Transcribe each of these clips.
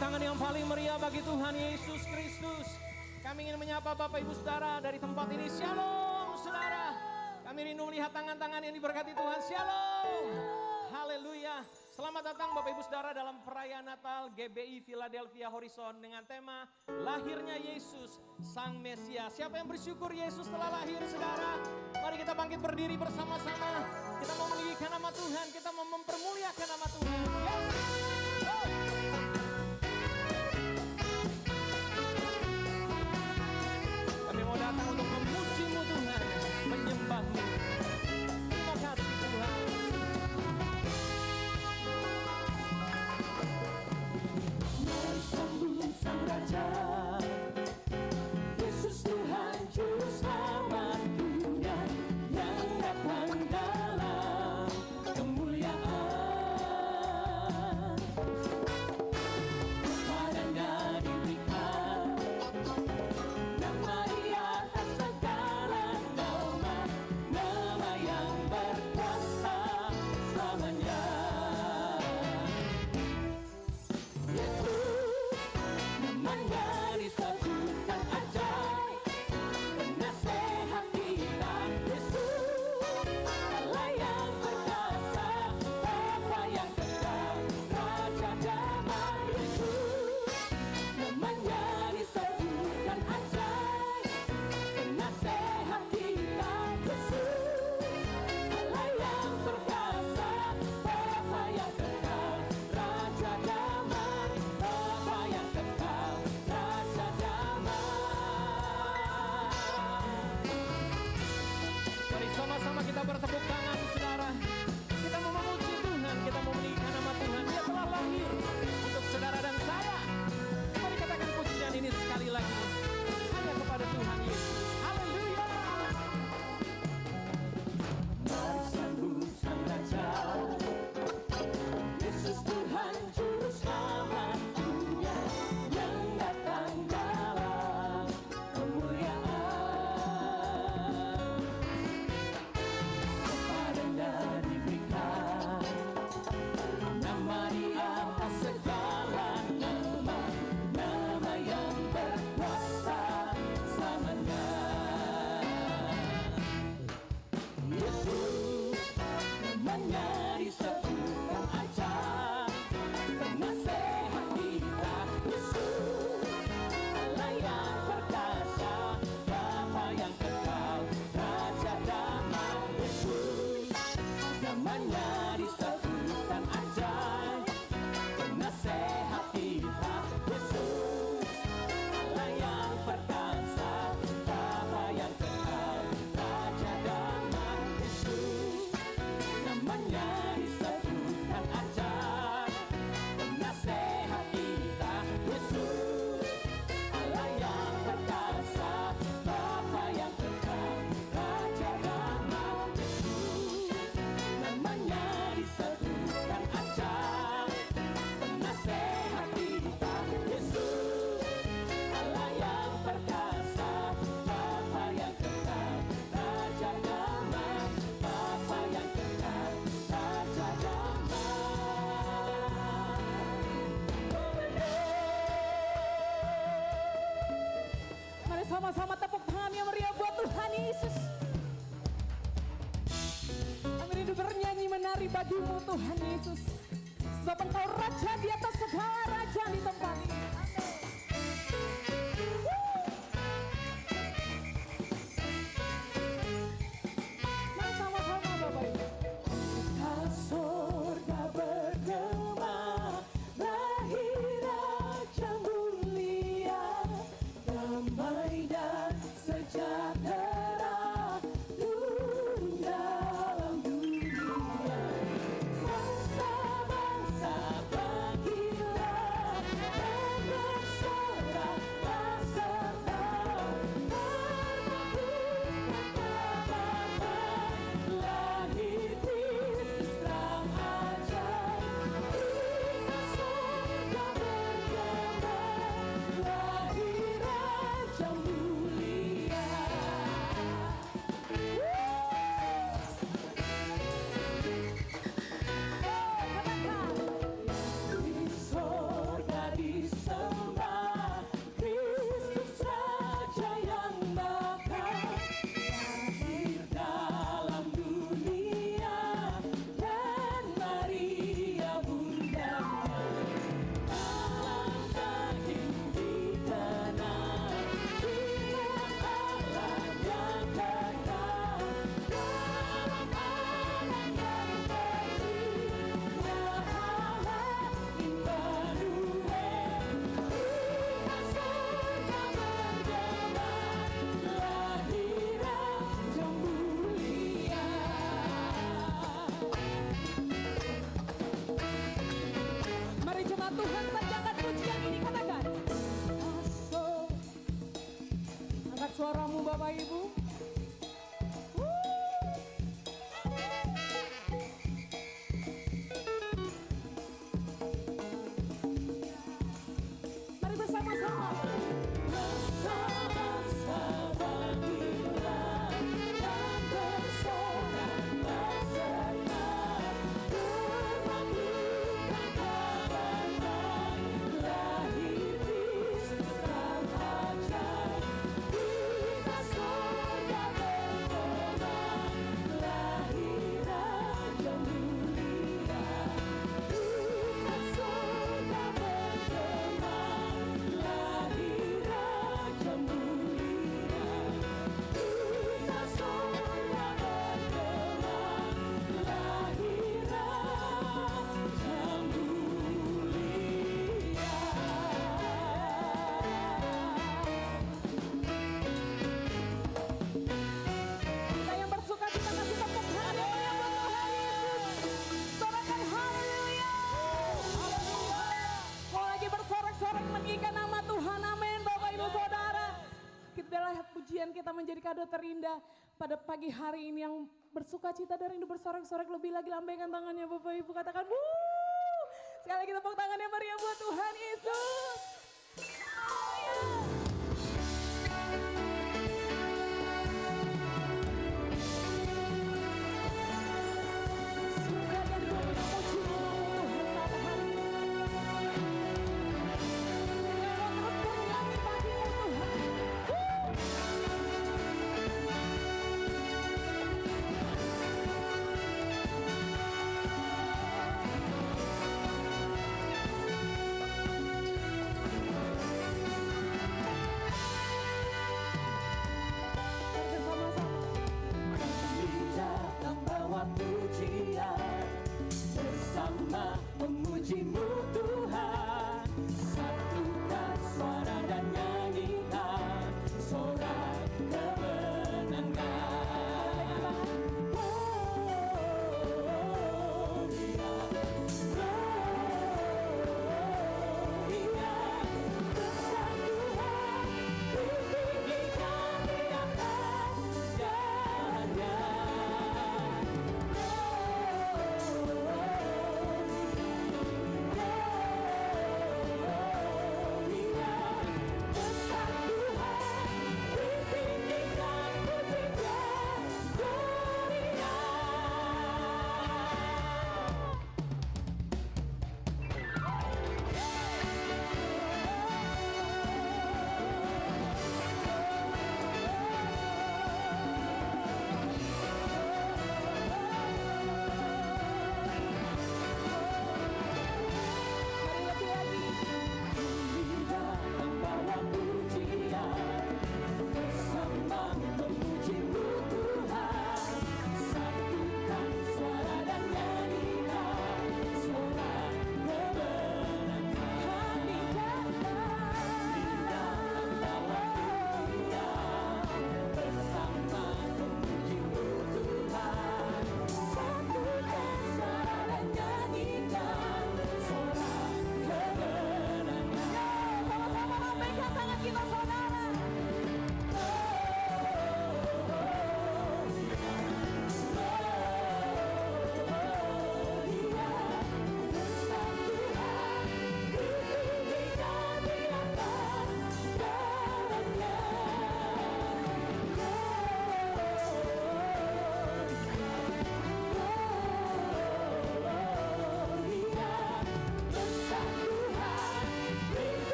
tangan yang paling meriah bagi Tuhan Yesus Kristus. Kami ingin menyapa Bapak Ibu Saudara dari tempat ini. Shalom saudara. Kami rindu melihat tangan-tangan yang diberkati Tuhan. Shalom. Haleluya. Selamat datang Bapak Ibu Saudara dalam perayaan Natal GBI Philadelphia Horizon dengan tema Lahirnya Yesus Sang Mesias. Siapa yang bersyukur Yesus telah lahir saudara? Mari kita bangkit berdiri bersama-sama. Kita mau meninggikan nama Tuhan, kita mau mempermuliakan nama Tuhan. Yes. Oh. Kami mau datang untuk memuji-Mu Tuhan, menyembah-Mu. Terima kasih Tuhan. Mari sambut Sang Raja, Yesus Tuhan Juru Selamat dunia yang datang dalam kemuliaan. Kepadanya diberikan nama di atas segala nama, nama yang berkuasa selamanya. Yesus, namanya disebutkan ajaib, penasehat kita. Yesus, Allah yang perkasa, Bapa yang kekal, Raja damai. Yesus, namanya disebutkan ajaib, penasehat kita. Yesus, Allah yang perkasa, Bapa yang kekal, Raja damai. Bapa yang kekal, Raja damai. Mari sama-sama kita bertepuk tangan saudara. Kita mau memuji Tuhan, kita mau meninggikan nama Tuhan. Dia telah lahir untuk saudara dan saya. Mari katakan pujian ini sekali lagi hanya kepada Tuhan Yesus. Haleluya. Mari sambut Sang Raja, Yesus Tuhan Juru Selamat dunia yang datang dalam kemuliaan. Kepadanya diberikan nama di atas segala nama, nama yang berkuasa selamanya. Yesus, namanya disebutkan ajaib, penasehat kita. Yesus, Allah yang perkasa, Bapa yang kekal, Raja damai. Yesus, namanya disebutkan ajaib, penasehat kita. Yesus, Allah yang perkasa, Bapa yang kekal, Raja damai. Yesus, namanya disebutkan ajaib, penasehat kita. Yesus, Allah yang perkasa, Bapa yang kekal, Raja damai. Yesus, namanya disebutkan ajaib, penasehat kita. Yesus, Allah yang perkasa, Bapa yang kekal, Raja damai. Bapa yang kekal, Raja damai. Mari sama-sama tepuk tangan yang meriah buat Tuhan Yesus. Kami rindu bernyanyi menari bagimu Tuhan Yesus. Sebab Engkau Raja di atas segala raja di tempat ini. Mari sama-sama Bapak Ibu. Surga bergema, lahir Raja mulia, damai dan sejahtera turun dalam dunia. Bangsa-bangsa bangkitlah, suaramu Bapak Ibu. Mari bersama-sama. Bersama-sama bila dan bersorak-sorak berbangkitkan kabar lahir Kristus Sang Raja. Kita surga bergema lahir Raja mulia. Kita surga bergema lahir Raja mulia. Kita surga bergema lahir Raja Kita yang bersuka cita kasih tepuk tangan yang buat Tuhan Yesus. Sorakan haleluya. Mau lagi bersorak-sorak meninggikan nama Tuhan, amin Bapak Ibu Saudara. Kita lihat pujian kita menjadi kado terindah pada pagi hari ini yang bersuka cita dan rindu bersorak-sorak, lebih lagi lambaikan tangannya Bapak Ibu, katakan wuh. Sekali lagi tepuk tangannya meriah buat Tuhan Yesus. Haleluya. Surga dan bumi memuji Tuhan pada hari ini. Terus bernyanyi bagimu Tuhan.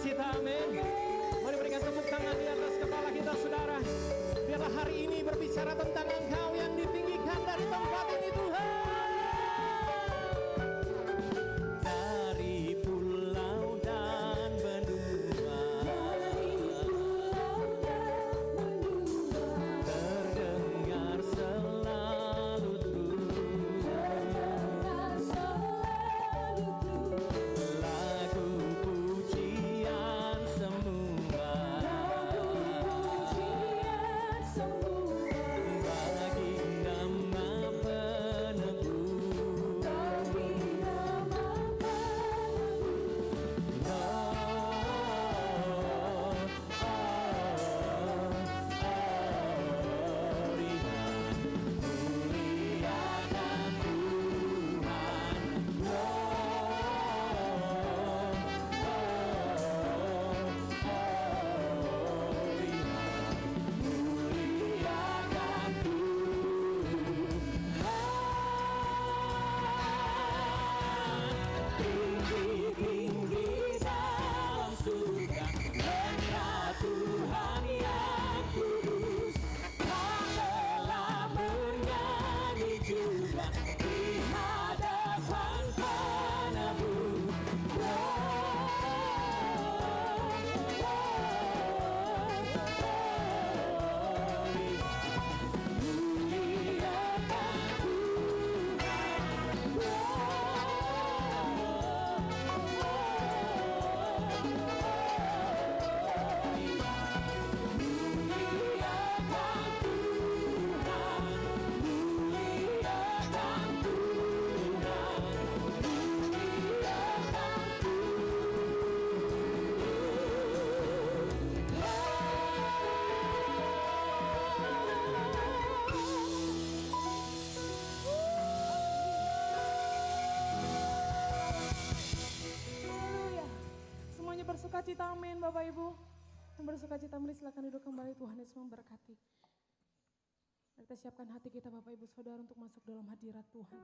bersukacita, amin. Mari berikan tepuk tangan di atas kepala kita, saudara. Biarlah hari ini berbicara tentang Engkau yang ditinggikan dari tempat ini, Tuhan. Dari pulau dan benua, terdengar selalu lagu pujian semua bagi nama penebus. Tinggi-tinggi dalam surga, Engkau Tuhan yang kudus. Rela bernyanyi juga di hadapan penebus. Haleluya. Semuanya bersukacita, amin Bapak Ibu. Yang bersukacita, mari silakan duduk kembali. Tuhan Yesus memberkati. Mari kita siapkan hati kita Bapak Ibu Saudara untuk masuk dalam hadirat Tuhan.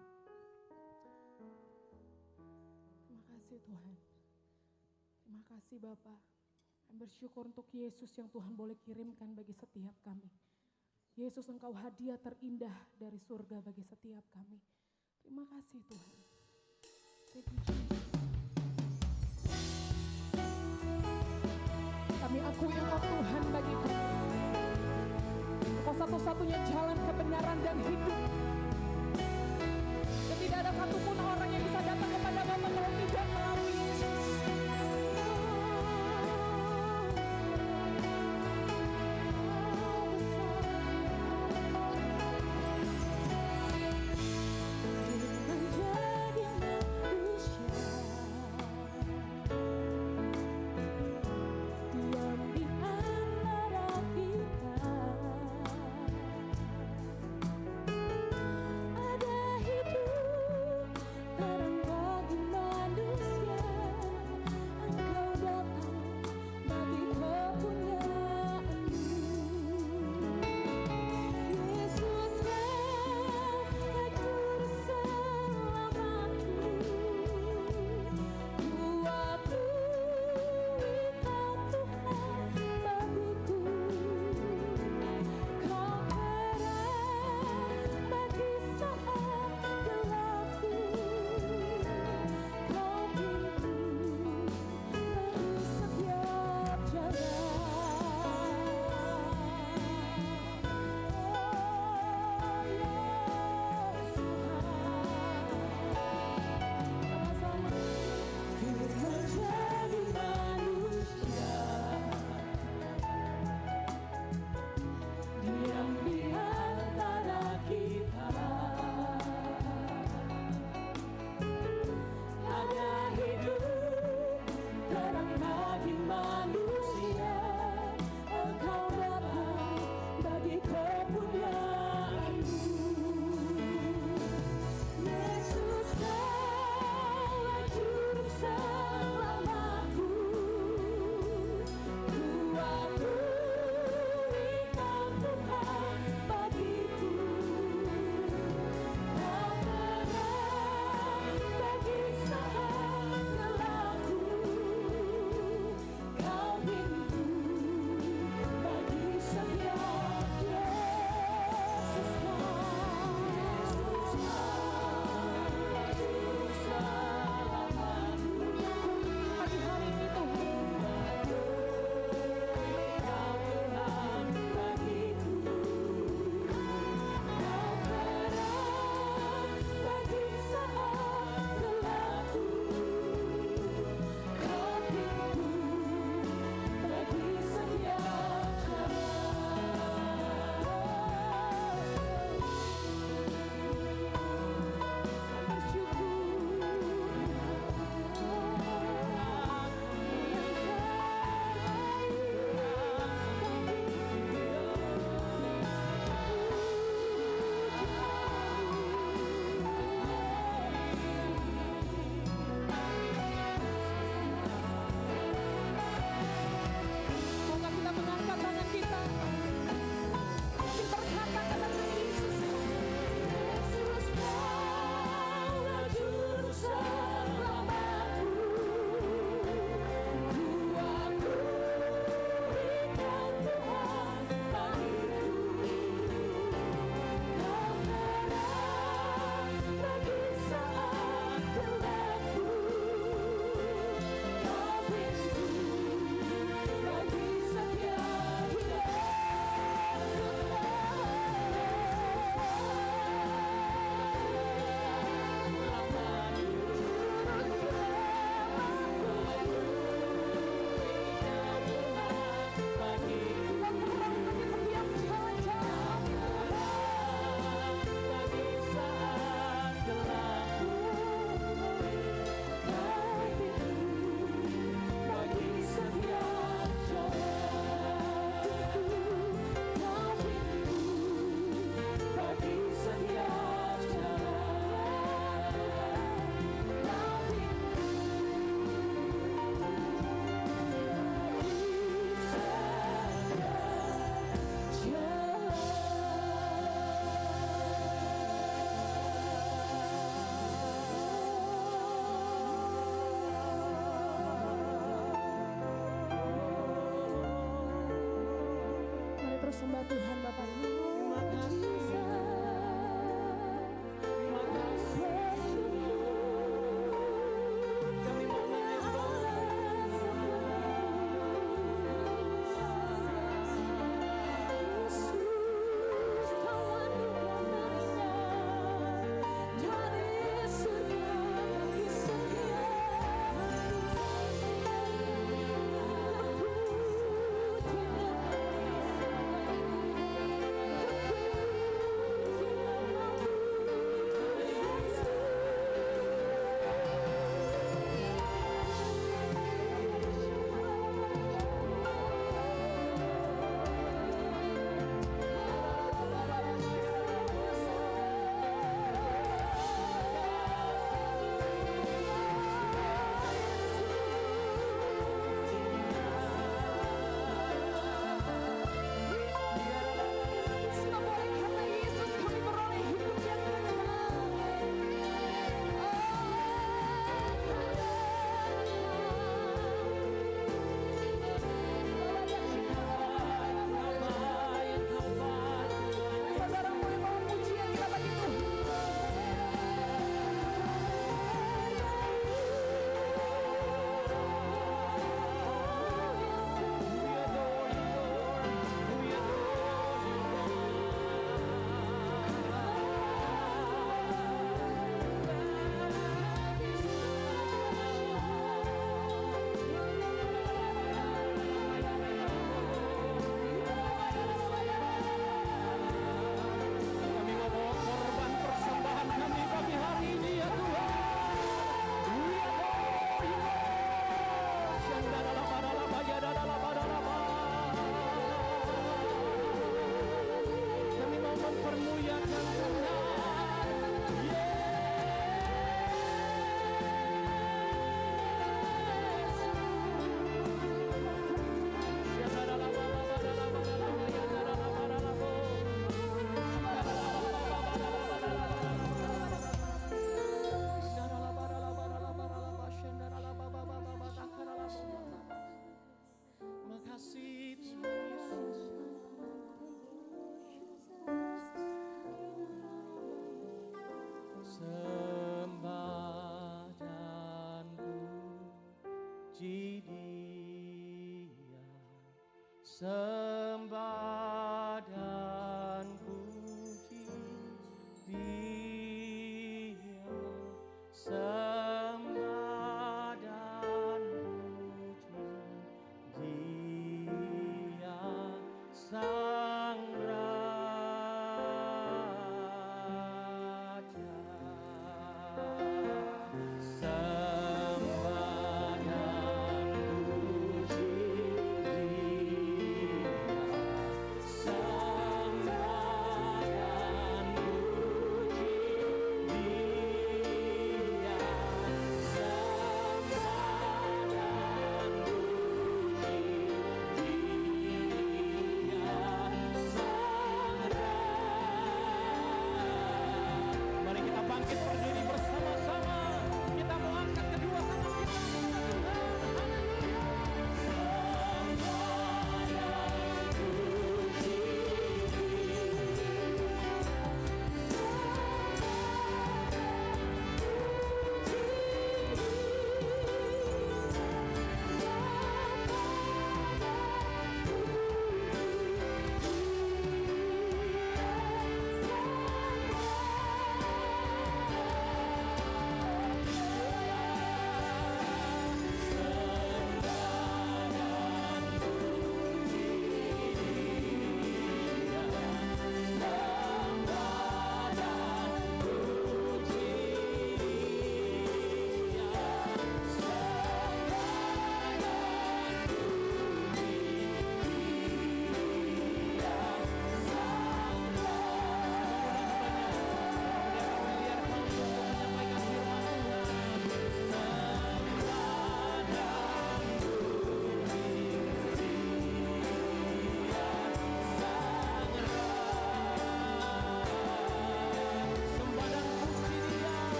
Terima kasih Tuhan. Terima kasih Bapak. Kami bersyukur untuk Yesus yang Tuhan boleh kirimkan bagi setiap kami. Yesus, Engkau hadiah terindah dari surga bagi setiap kami. Terima kasih Tuhan. Thank you, Jesus. Kami akui Engkau Tuhan bagi kami. Engkau satu-satunya jalan kebenaran dan hidup. Dan tidak ada satupun orang yang bisa datang kepada Bapa kalau tidak melalui Yesus. Menjadi manusia, diam di antara kita. Ada hidup sembah Tuhan Bapak Ibu. Terima kasih. Terima kasih. Kami mau menyembah.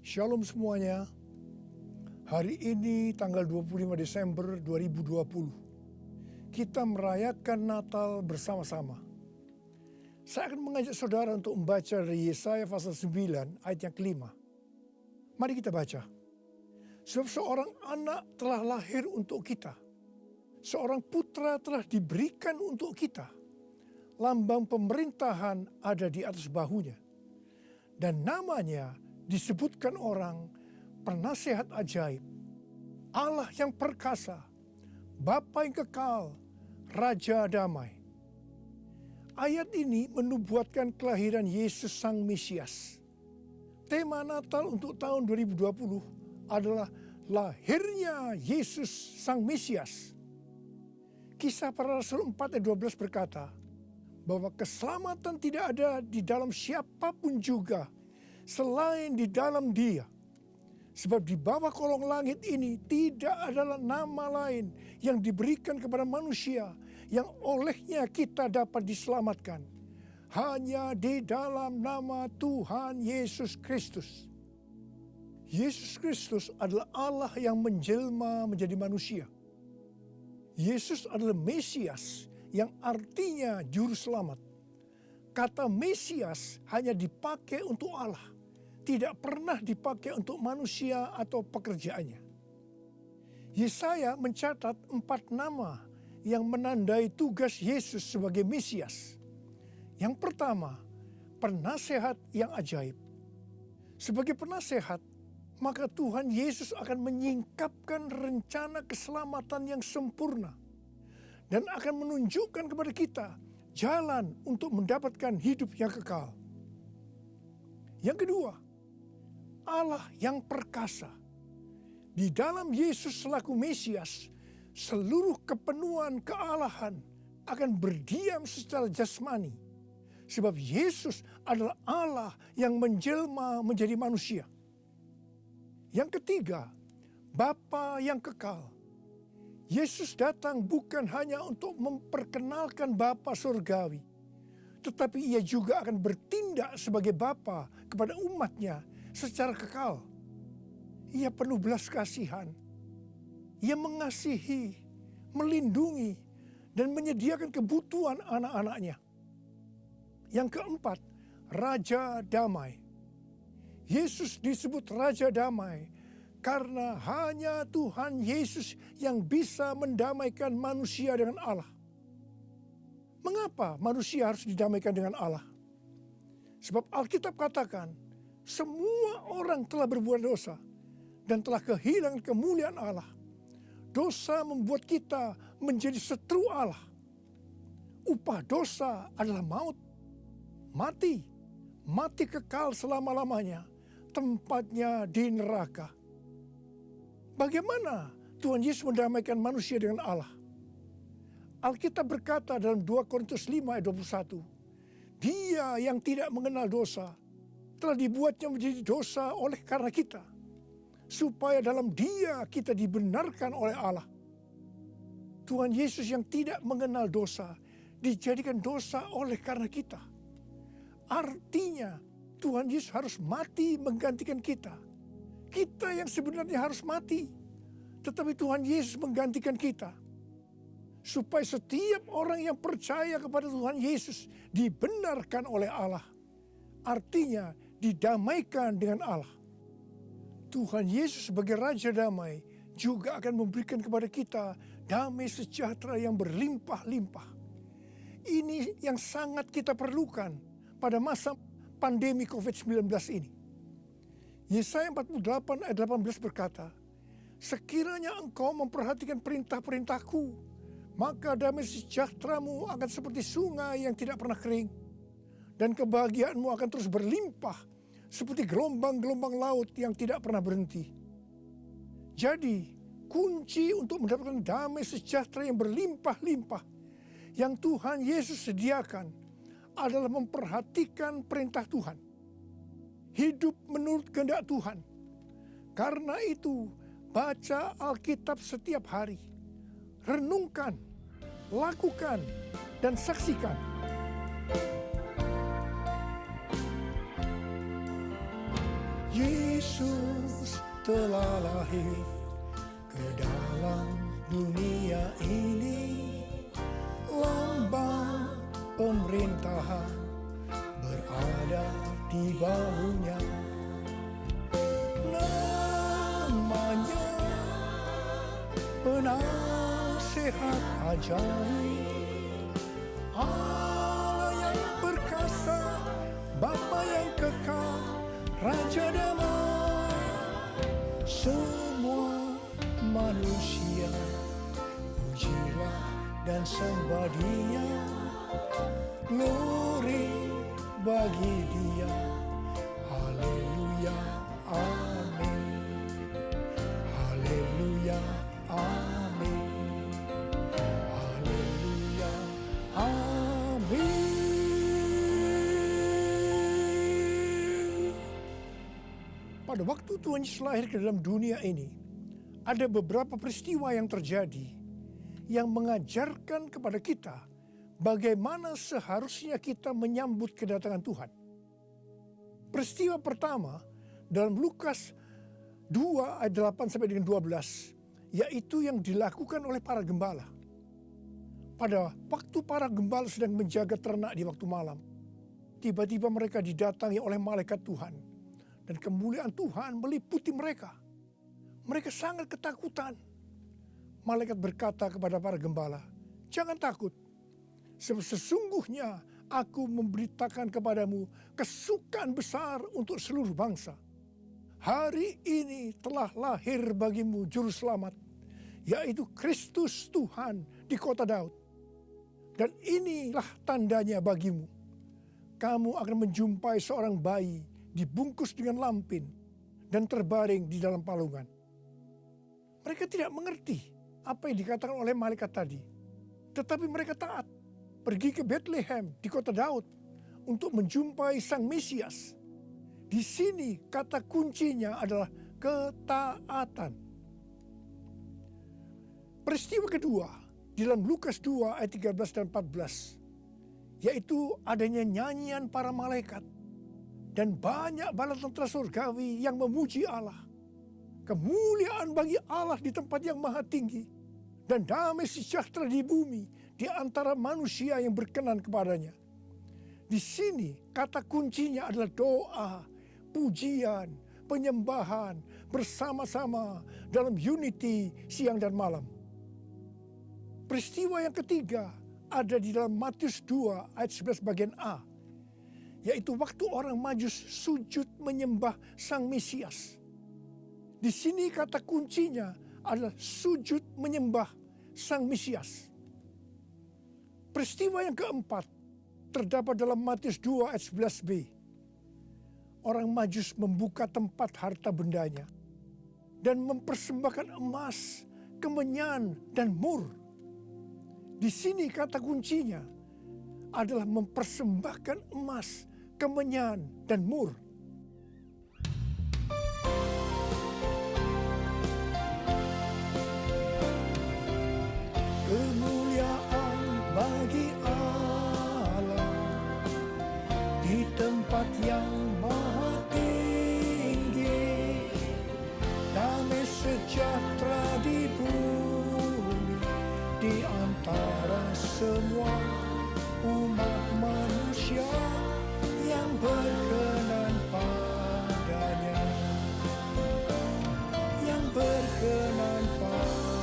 Shalom semuanya. Hari ini tanggal 25 Desember 2020. Kita merayakan Natal bersama-sama. Saya akan mengajak saudara untuk membaca dari Yesaya pasal 9 ayat yang kelima. Mari kita baca. Sebab seorang anak telah lahir untuk kita. Seorang putra telah diberikan untuk kita. Lambang pemerintahan ada di atas bahunya. Dan namanya disebutkan orang Penasehat Ajaib, Allah yang perkasa, Bapa yang kekal, Raja Damai. Ayat ini menubuatkan kelahiran Yesus Sang Mesias. Tema Natal untuk tahun 2020 adalah lahirnya Yesus Sang Mesias. Kisah Para Rasul 4 ayat 12 berkata, bahwa keselamatan tidak ada di dalam siapapun juga selain di dalam Dia. Sebab di bawah kolong langit ini tidak ada nama lain yang diberikan kepada manusia yang olehnya kita dapat diselamatkan. Hanya di dalam nama Tuhan Yesus Kristus. Yesus Kristus adalah Allah yang menjelma menjadi manusia. Yesus adalah Mesias yang artinya juru selamat. Kata Mesias hanya dipakai untuk Allah, tidak pernah dipakai untuk manusia atau pekerjaannya. Yesaya mencatat 4 nama yang menandai tugas Yesus sebagai Mesias. Yang pertama, penasehat yang ajaib. Sebagai penasehat, maka Tuhan Yesus akan menyingkapkan rencana keselamatan yang sempurna dan akan menunjukkan kepada kita jalan untuk mendapatkan hidup yang kekal. Yang kedua, Allah yang perkasa. Di dalam Yesus selaku Mesias, seluruh kepenuhan kealahan akan berdiam secara jasmani. Sebab Yesus adalah Allah yang menjelma menjadi manusia. Yang ketiga, Bapa yang kekal. Yesus datang bukan hanya untuk memperkenalkan Bapa surgawi, tetapi ia juga akan bertindak sebagai Bapa kepada umatnya secara kekal. Ia penuh belas kasihan. Ia mengasihi, melindungi, dan menyediakan kebutuhan anak-anaknya. Yang keempat, Raja Damai. Yesus disebut Raja Damai karena hanya Tuhan Yesus yang bisa mendamaikan manusia dengan Allah. Mengapa manusia harus didamaikan dengan Allah? Sebab Alkitab katakan, semua orang telah berbuat dosa dan telah kehilangan kemuliaan Allah. Dosa membuat kita menjadi setru Allah. Upah dosa adalah maut, mati kekal selama-lamanya, tempatnya di neraka. Bagaimana Tuhan Yesus mendamaikan manusia dengan Allah? Alkitab berkata dalam 2 Korintus 5 ayat 21, Dia yang tidak mengenal dosa telah dibuatnya menjadi dosa oleh karena kita, supaya dalam Dia kita dibenarkan oleh Allah. Tuhan Yesus yang tidak mengenal dosa dijadikan dosa oleh karena kita. Artinya Tuhan Yesus harus mati menggantikan kita. Kita yang sebenarnya harus mati, tetapi Tuhan Yesus menggantikan kita. Supaya setiap orang yang percaya kepada Tuhan Yesus dibenarkan oleh Allah. Artinya didamaikan dengan Allah. Tuhan Yesus sebagai Raja Damai juga akan memberikan kepada kita damai sejahtera yang berlimpah-limpah. Ini yang sangat kita perlukan pada masa pandemi COVID-19 ini. Yesaya 48 ayat 18 berkata, sekiranya engkau memperhatikan perintah-perintahku, maka damai sejahteramu akan seperti sungai yang tidak pernah kering. Dan kebahagiaanmu akan terus berlimpah seperti gelombang-gelombang laut yang tidak pernah berhenti. Jadi, kunci untuk mendapatkan damai sejahtera yang berlimpah-limpah yang Tuhan Yesus sediakan adalah memperhatikan perintah Tuhan. Hidup menurut kehendak Tuhan. Karena itu, baca Alkitab setiap hari. Renungkan, lakukan, dan saksikan. Yesus telah lahir ke dalam dunia ini, lambang pemerintahan berada di bahunya. Namanya penasehat ajaib, Allah yang perkasa, Bapa yang kekal, Raja damai. Semua manusia pujilah dan sembah Dia, glory bagi Dia. Haleluya, amin. Haleluya, amin. Haleluya, amin. Pada waktu Tuhan Yesus lahir ke dalam dunia ini, ada beberapa peristiwa yang terjadi yang mengajarkan kepada kita bagaimana seharusnya kita menyambut kedatangan Tuhan. Peristiwa pertama dalam Lukas 2 ayat 8 sampai dengan 12, yaitu yang dilakukan oleh para gembala. Pada waktu para gembala sedang menjaga ternak di waktu malam, tiba-tiba mereka didatangi oleh malaikat Tuhan, dan kemuliaan Tuhan meliputi mereka. Mereka sangat ketakutan. Malaikat berkata kepada para gembala, "Jangan takut, sebab sesungguhnya aku memberitakan kepadamu kesukaan besar untuk seluruh bangsa. Hari ini telah lahir bagimu juru selamat, yaitu Kristus Tuhan di kota Daud. Dan inilah tandanya bagimu. Kamu akan menjumpai seorang bayi dibungkus dengan lampin dan terbaring di dalam palungan." Mereka tidak mengerti apa yang dikatakan oleh malaikat tadi. Tetapi mereka taat, pergi ke Bethlehem di kota Daud untuk menjumpai Sang Mesias. Di sini kata kuncinya adalah ketaatan. Peristiwa kedua di dalam Lukas 2 ayat 13 dan 14, yaitu adanya nyanyian para malaikat dan banyak bala tentara surgawi yang memuji Allah. Kemuliaan bagi Allah di tempat yang maha tinggi, dan damai sejahtera di bumi di antara manusia yang berkenan kepadanya. Di sini kata kuncinya adalah doa, pujian, penyembahan bersama-sama dalam unity siang dan malam. Peristiwa yang ketiga ada di dalam Matius 2 ayat 11 bagian A, yaitu waktu orang Majus sujud menyembah Sang Mesias. Di sini kata kuncinya adalah sujud menyembah Sang Mesias. Peristiwa yang keempat terdapat dalam Matius 2 ayat 11b. Orang Majus membuka tempat harta bendanya dan mempersembahkan emas, kemenyan, dan mur. Di sini kata kuncinya adalah mempersembahkan emas, kemenyan, dan mur. Kemuliaan bagi Allah di tempat yang maha tinggi, damai sejahtera di bumi di antara semua umat manusia yang berkenan padanya, yang berkenan padanya.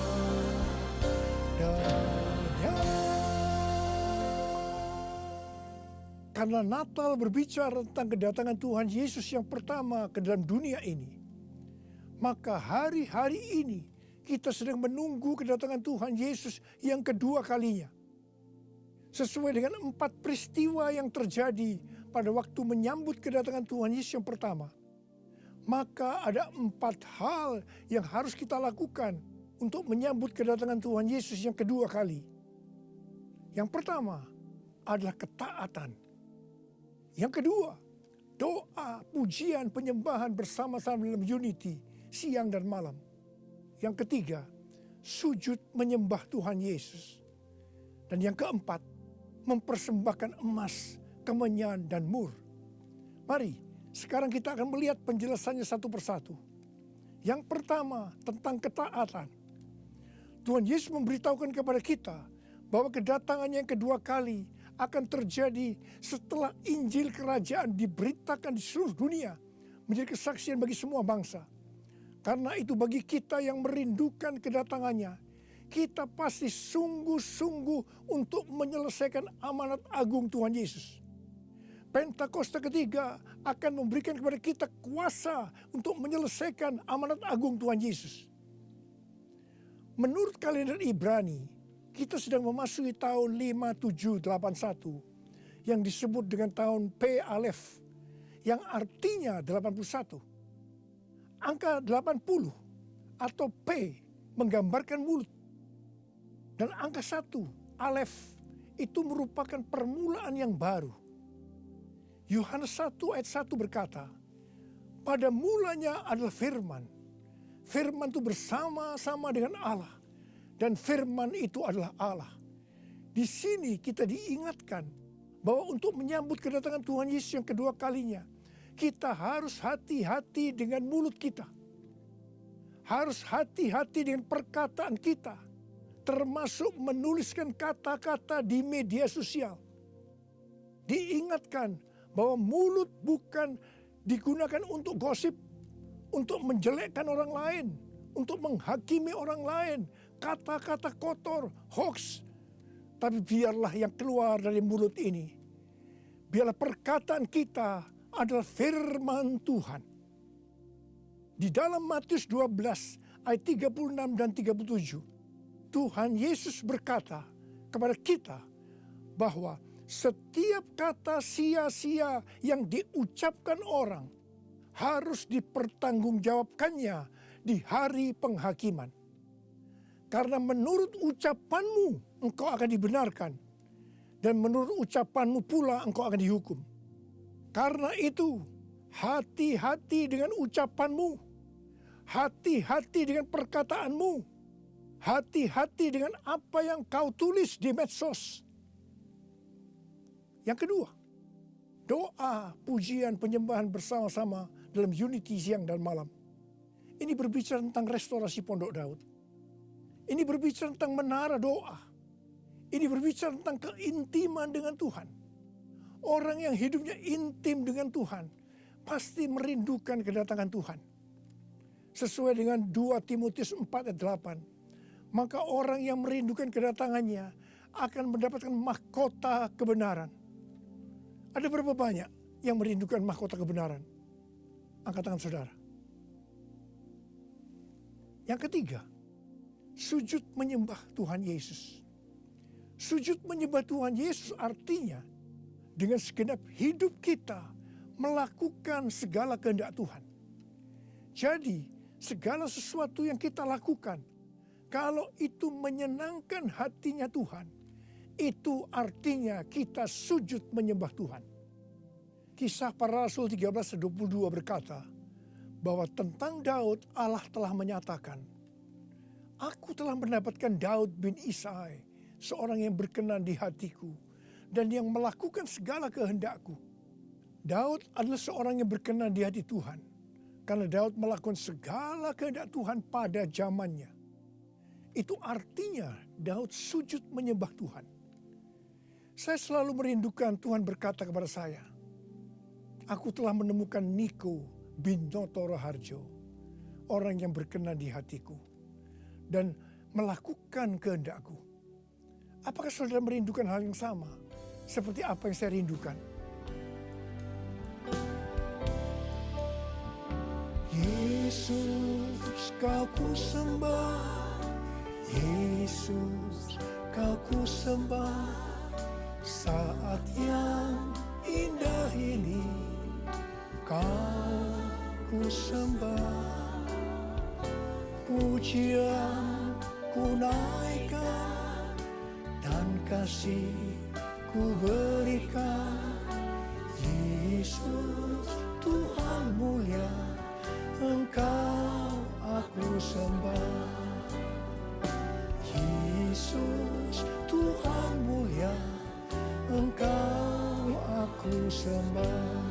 Karena Natal berbicara tentang kedatangan Tuhan Yesus yang pertama ke dalam dunia ini, maka hari-hari ini kita sedang menunggu kedatangan Tuhan Yesus yang kedua kalinya. Sesuai dengan 4 peristiwa yang terjadi pada waktu menyambut kedatangan Tuhan Yesus yang pertama, maka ada 4 hal yang harus kita lakukan untuk menyambut kedatangan Tuhan Yesus yang kedua kali. Yang pertama adalah ketaatan. Yang kedua, doa, pujian, penyembahan bersama-sama dalam unity siang dan malam. Yang ketiga, sujud menyembah Tuhan Yesus. Dan yang keempat, mempersembahkan emas, kemenyan, dan mur. Mari Sekarang kita akan melihat penjelasannya satu persatu. Yang pertama tentang ketaatan. Tuhan Yesus memberitahukan kepada kita bahwa kedatangannya yang kedua kali akan terjadi setelah Injil Kerajaan diberitakan di seluruh dunia, menjadi kesaksian bagi semua bangsa. Karena itu bagi kita yang merindukan kedatangannya, kita pasti sungguh-sungguh untuk menyelesaikan amanat agung Tuhan Yesus. Pentakosta ketiga akan memberikan kepada kita kuasa untuk menyelesaikan amanat agung Tuhan Yesus. Menurut kalender Ibrani, kita sedang memasuki tahun 5781 yang disebut dengan tahun P Alef yang artinya 81. Angka 80 atau P menggambarkan mulut. Dan angka 1 Alef itu merupakan permulaan yang baru. Yohanes 1 ayat 1 berkata, pada mulanya adalah firman. Firman itu bersama-sama dengan Allah. Dan firman itu adalah Allah. Di sini kita diingatkan bahwa untuk menyambut kedatangan Tuhan Yesus yang kedua kalinya, kita harus hati-hati dengan mulut kita. Harus hati-hati dengan perkataan kita. Termasuk menuliskan kata-kata di media sosial. Diingatkan bahwa mulut bukan digunakan untuk gosip, untuk menjelekkan orang lain, untuk menghakimi orang lain, kata-kata kotor, hoax. Tapi biarlah yang keluar dari mulut ini, biarlah perkataan kita adalah firman Tuhan. Di dalam Matius 12 ayat 36 dan 37, Tuhan Yesus berkata kepada kita bahwa setiap kata sia-sia yang diucapkan orang harus dipertanggungjawabkannya di hari penghakiman. Karena menurut ucapanmu engkau akan dibenarkan. Dan menurut ucapanmu pula engkau akan dihukum. Karena itu hati-hati dengan ucapanmu. Hati-hati dengan perkataanmu. Hati-hati dengan apa yang kau tulis di medsos. Yang kedua, doa, pujian, penyembahan bersama-sama dalam unity siang dan malam. Ini berbicara tentang restorasi Pondok Daud. Ini berbicara tentang menara doa. Ini berbicara tentang keintiman dengan Tuhan. Orang yang hidupnya intim dengan Tuhan pasti merindukan kedatangan Tuhan. Sesuai dengan 2 Timotius 4 ayat 8. Maka orang yang merindukan kedatangannya akan mendapatkan mahkota kebenaran. Ada berapa banyak yang merindukan mahkota kebenaran? Angkat tangan saudara. Yang ketiga, sujud menyembah Tuhan Yesus. Sujud menyembah Tuhan Yesus artinya dengan segenap hidup kita melakukan segala kehendak Tuhan. Jadi segala sesuatu yang kita lakukan, kalau itu menyenangkan hatinya Tuhan, itu artinya kita sujud menyembah Tuhan. Kisah Para Rasul 13:22 berkata bahwa tentang Daud Allah telah menyatakan, aku telah mendapatkan Daud bin Isai, seorang yang berkenan di hatiku dan yang melakukan segala kehendakku. Daud adalah seorang yang berkenan di hati Tuhan karena Daud melakukan segala kehendak Tuhan pada zamannya. Itu artinya Daud sujud menyembah Tuhan. Saya selalu merindukan Tuhan berkata kepada saya, aku telah menemukan Niko bin Notoro Harjo, orang yang berkenan di hatiku dan melakukan kehendakku. Apakah saudara merindukan hal yang sama seperti apa yang saya rindukan? Yesus, kau ku sembah, Yesus, kau ku sembah. Saat yang indah ini kau ku sembah, pujian ku naikkan dan kasih ku berikan. Yesus Tuhan mulia, Engkau aku sembah. Yesus Tuhan mulia, Engkau aku sembah.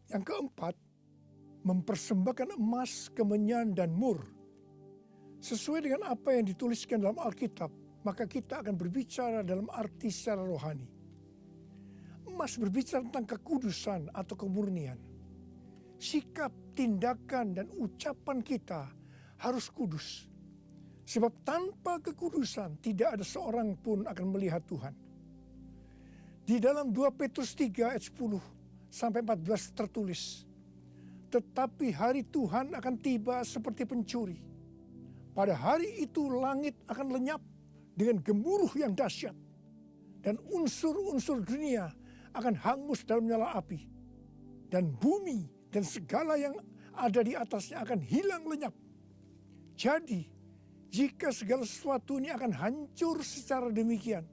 Yang keempat, mempersembahkan emas, kemenyan, dan mur. Sesuai dengan apa yang dituliskan dalam Alkitab, maka kita akan berbicara dalam arti secara rohani. Emas berbicara tentang kekudusan atau kemurnian. Sikap, tindakan, dan ucapan kita harus kudus. Sebab tanpa kekudusan tidak ada seorang pun akan melihat Tuhan. Di dalam 2 Petrus 3 ayat 10 sampai 14 tertulis, tetapi hari Tuhan akan tiba seperti pencuri. Pada hari itu langit akan lenyap dengan gemuruh yang dahsyat, dan unsur-unsur dunia akan hangus dalam nyala api, dan bumi dan segala yang ada di atasnya akan hilang lenyap. Jadi, jika segala sesuatu ini akan hancur secara demikian,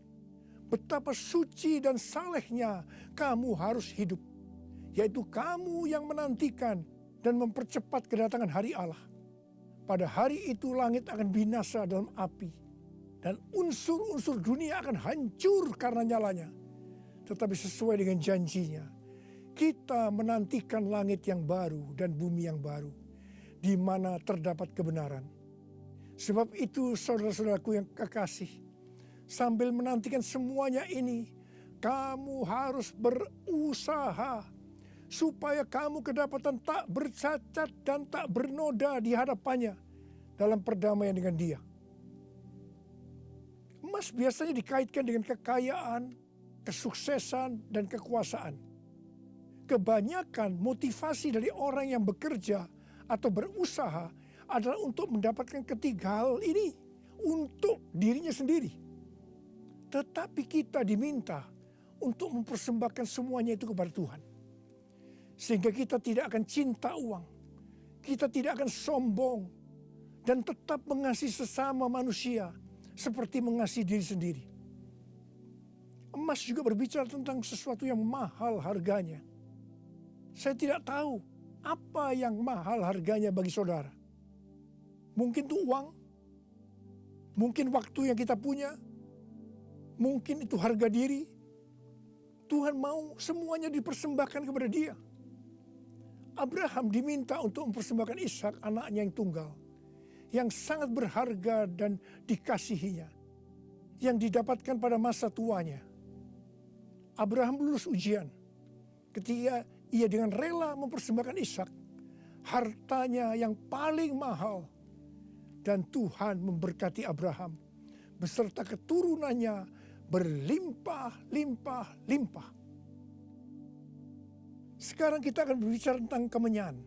betapa suci dan salehnya kamu harus hidup, yaitu kamu yang menantikan dan mempercepat kedatangan hari Allah. Pada hari itu langit akan binasa dalam api, dan unsur-unsur dunia akan hancur karena nyalanya. Tetapi sesuai dengan janjinya, kita menantikan langit yang baru dan bumi yang baru, di mana terdapat kebenaran. Sebab itu saudara-saudaraku yang kekasih, sambil menantikan semuanya ini, kamu harus berusaha supaya kamu kedapatan tak bercacat dan tak bernoda di hadapannya dalam perdamaian dengan Dia. Emas biasanya dikaitkan dengan kekayaan, kesuksesan, dan kekuasaan. Kebanyakan motivasi dari orang yang bekerja atau berusaha adalah untuk mendapatkan ketiga hal ini untuk dirinya sendiri. Tetapi kita diminta untuk mempersembahkan semuanya itu kepada Tuhan. Sehingga kita tidak akan cinta uang, kita tidak akan sombong, dan tetap mengasihi sesama manusia seperti mengasihi diri sendiri. Emas juga berbicara tentang sesuatu yang mahal harganya. Saya tidak tahu apa yang mahal harganya bagi saudara. Mungkin itu uang, mungkin waktu yang kita punya, mungkin itu harga diri. Tuhan mau semuanya dipersembahkan kepada Dia. Abraham diminta untuk mempersembahkan Ishak, anaknya yang tunggal, yang sangat berharga dan dikasihinya, yang didapatkan pada masa tuanya. Abraham lulus ujian ketika ia dengan rela mempersembahkan Ishak, hartanya yang paling mahal, dan Tuhan memberkati Abraham beserta keturunannya berlimpah-limpah-limpah. Sekarang kita akan berbicara tentang kemenyan.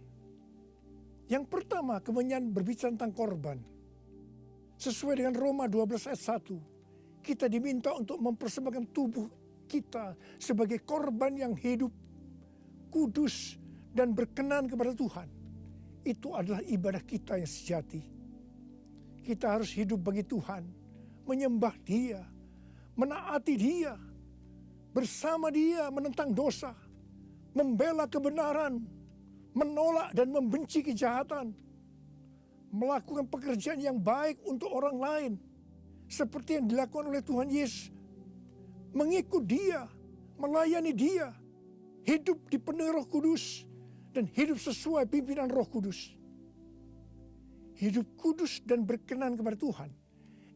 Yang pertama, kemenyan berbicara tentang korban. Sesuai dengan Roma 12 ayat 1, kita diminta untuk mempersembahkan tubuh kita sebagai korban yang hidup, kudus, dan berkenan kepada Tuhan. Itu adalah ibadah kita yang sejati. Kita harus hidup bagi Tuhan, menyembah Dia, menaati Dia, bersama Dia menentang dosa, membela kebenaran, menolak dan membenci kejahatan, melakukan pekerjaan yang baik untuk orang lain, seperti yang dilakukan oleh Tuhan Yesus, mengikut Dia, melayani Dia, hidup dipenuhi Roh Kudus, dan hidup sesuai pimpinan Roh Kudus. Hidup kudus dan berkenan kepada Tuhan,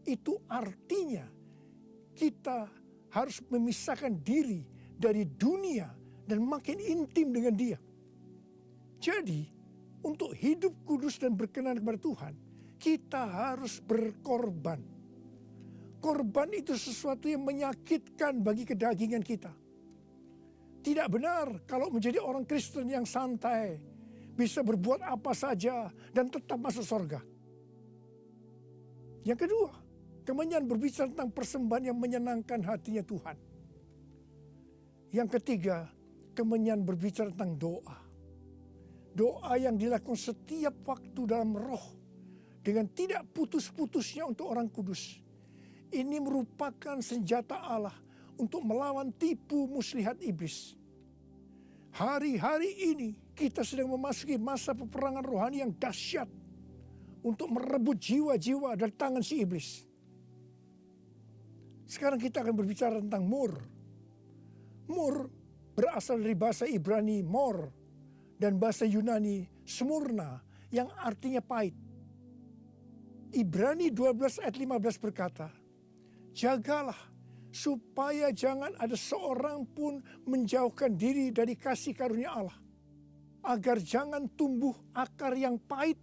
itu artinya kita harus memisahkan diri dari dunia dan makin intim dengan Dia. Jadi, untuk hidup kudus dan berkenan kepada Tuhan, kita harus berkorban. Korban itu sesuatu yang menyakitkan bagi kedagingan kita. Tidak benar kalau menjadi orang Kristen yang santai, bisa berbuat apa saja dan tetap masuk surga. Yang kedua, kemenyan berbicara tentang persembahan yang menyenangkan hatinya Tuhan. Yang ketiga, kemenyan berbicara tentang doa. doa yang dilakukan setiap waktu dalam roh dengan tidak putus-putusnya untuk orang kudus. Ini merupakan senjata Allah untuk melawan tipu muslihat iblis. Hari-hari ini kita sedang memasuki masa peperangan rohani yang dahsyat untuk merebut jiwa-jiwa dari tangan si iblis. Sekarang kita akan berbicara tentang mur. Mur berasal dari bahasa Ibrani mor dan bahasa Yunani smurna yang artinya pahit. Ibrani 12 ayat 15 berkata, jagalah supaya jangan ada seorang pun menjauhkan diri dari kasih karunia Allah, agar jangan tumbuh akar yang pahit,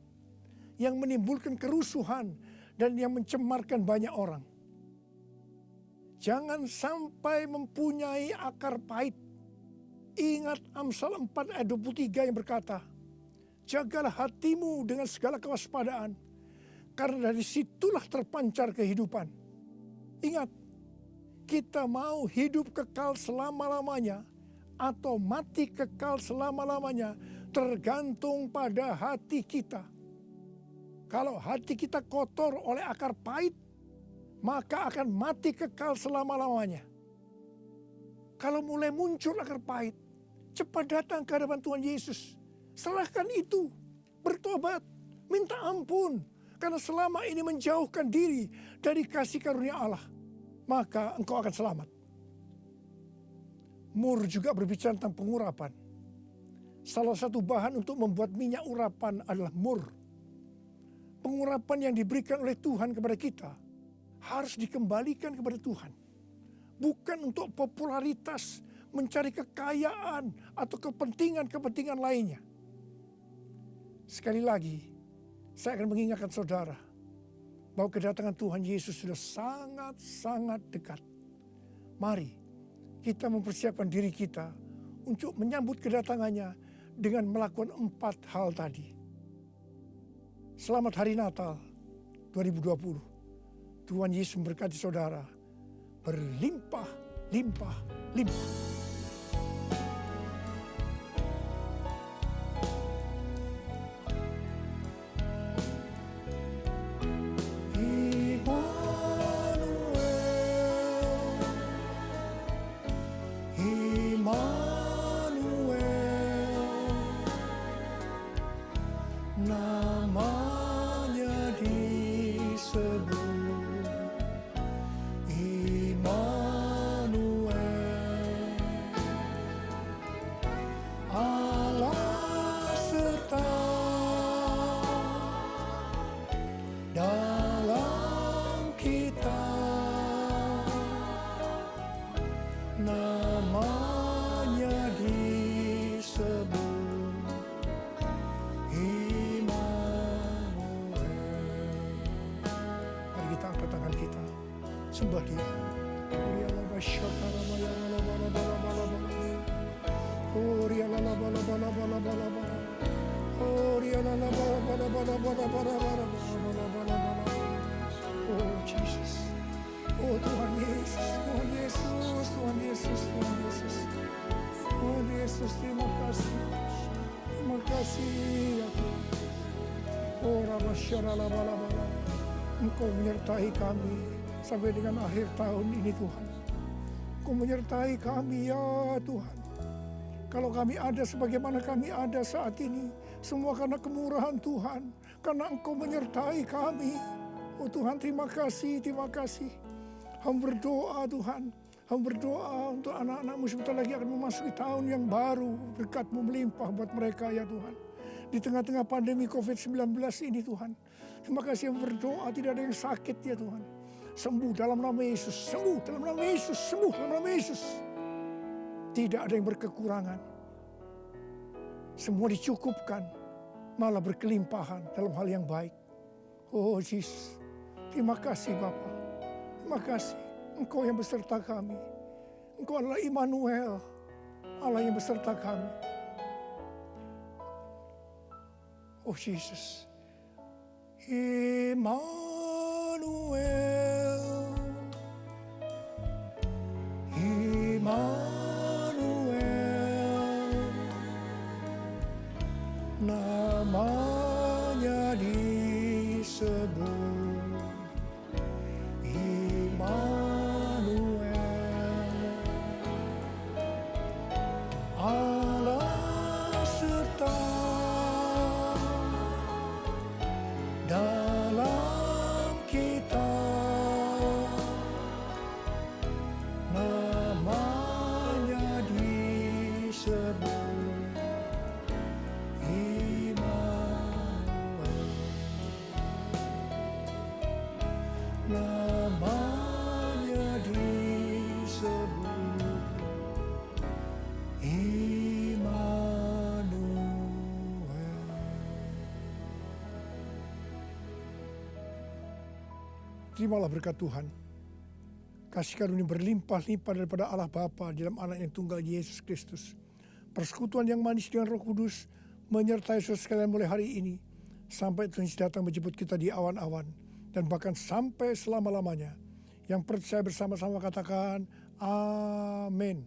yang menimbulkan kerusuhan dan yang mencemarkan banyak orang. Jangan sampai mempunyai akar pahit. Ingat Amsal 4 ayat 23 yang berkata, jagalah hatimu dengan segala kewaspadaan, karena dari situlah terpancar kehidupan. Ingat, kita mau hidup kekal selama-lamanya atau mati kekal selama-lamanya tergantung pada hati kita. Kalau hati kita kotor oleh akar pahit, maka akan mati kekal selama-lamanya. Kalau mulai muncul akar pahit, cepat datang ke hadapan Tuhan Yesus. Serahkan itu, bertobat, minta ampun. Karena selama ini menjauhkan diri dari kasih karunia Allah, maka engkau akan selamat. Mur juga berbicara tentang pengurapan. Salah satu bahan untuk membuat minyak urapan adalah mur. Pengurapan yang diberikan oleh Tuhan kepada kita harus dikembalikan kepada Tuhan. Bukan untuk popularitas, mencari kekayaan, atau kepentingan-kepentingan lainnya. Sekali lagi, saya akan mengingatkan saudara bahwa kedatangan Tuhan Yesus sudah sangat-sangat dekat. Mari kita mempersiapkan diri kita untuk menyambut kedatangannya dengan melakukan 4 hal tadi. Selamat Hari Natal 2020. Tuhan Yesus memberkati saudara berlimpah, limpah, limpah. Namanya disebut Immanuel, Allah serta dalam kita. Namanya disebut tangan kita, sembah Dia. Oh Jesus, oh Tuhan Yesus, Tuhan Yesus, Tuhan Yesus, Tuhan Yesus, Tuhan Yesus, terima kasih ya Tuhan. Oh Rabbasharalabalabala, Engkau menyertai kami sampai dengan akhir tahun ini Tuhan. Engkau menyertai kami ya Tuhan. Kalau kami ada sebagaimana kami ada saat ini, semua karena kemurahan Tuhan, karena Engkau menyertai kami. Oh Tuhan, terima kasih, terima kasih. Hamba berdoa Tuhan, hamba berdoa untuk anak-anakmu sebentar lagi akan memasuki tahun yang baru. Berkat-Mu melimpah buat mereka ya Tuhan. Di tengah-tengah pandemi COVID-19 ini Tuhan, terima kasih yang berdoa tidak ada yang sakit ya Tuhan. Sembuh dalam nama Yesus, sembuh dalam nama Yesus, sembuh dalam nama Yesus. Tidak ada yang berkekurangan. Semua dicukupkan, malah berkelimpahan dalam hal yang baik. Oh Yesus, terima kasih Bapa. Terima kasih, Engkau yang beserta kami. Engkau adalah Immanuel, Allah yang beserta kami. Oh Jesus, Immanuel, Immanuel, sebut Immanuel. Namanya disebut Immanuel. Terimalah berkat Tuhan. Kasih karunia berlimpah-limpah daripada Allah Bapa di dalam anak yang tunggal Yesus Kristus. Persekutuan yang manis dengan Roh Kudus menyertai saudara sekalian mulai hari ini sampai Tuhan Yesus datang menjemput kita di awan-awan dan bahkan sampai selama-lamanya. Yang percaya bersama-sama katakan amin.